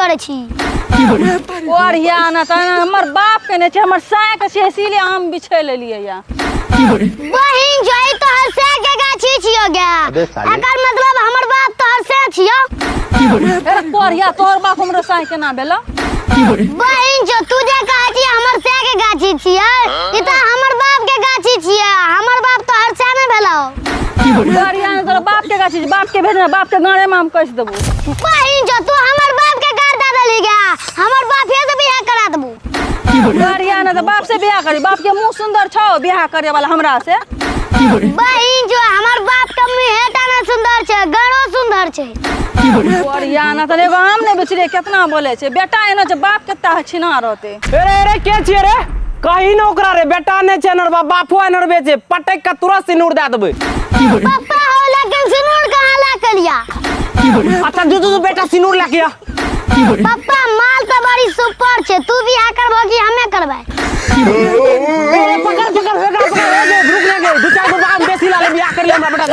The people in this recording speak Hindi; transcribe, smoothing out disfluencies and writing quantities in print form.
करे छी। बढ़िया ना त हमर बाप के ने छै, हमर साय के छै, इसीलिए हम बिछे लेलिए या। बहिन जई तो हरसे के गाछी छियो गे, एकर मतलब हमर बाप तो हरसे छियो। अरे बढ़िया तोहर बाप हमरो साय केना भेलो? बहिन जो तू जे कहै छी हमर से के गाछी छियै, ई त हमर बाप के गाछी छियै, हमर बाप तो हरसे नै भेलो। बढ़िया ना तोरा बाप के गाछी, बाप के भेज, बाप के गाड़े में हम कस देबो। बहिन जो तू हमर बाप के गाड़ दे देली गे, हमर बाप से बियाह करा देबो। बढ़िया ना त बाप से बियाह करी, बाप के मुंह सुंदर छौ बियाह करे वाला हमरा से। बहिन जो हमर बाप के मुंह हेटा ना सुंदर छै, गड़ो सुंदर छै। बढ़िया ना त एगो हम नै बेचले केतना बोले छै, बेटा एना जे बाप केता छिना रहते। अरे के छिए रे? कहीं न ओकरा रे बेटा नै छै नर बापो नर बेचे, पटक के तुरंत सिनूर दे देबै। पापा हो लेकिन सिनूर कहां ला के लिया? अच्छा जो बेटा सिनूर लेके आ। पापा माल तो बड़ी सुपर छै, तू बियाह करबो कि हमें करबै? पकड़ रुक ना गे, दू चार गो बात बेसी ला ले बियाह कर ले हमरा बेटा।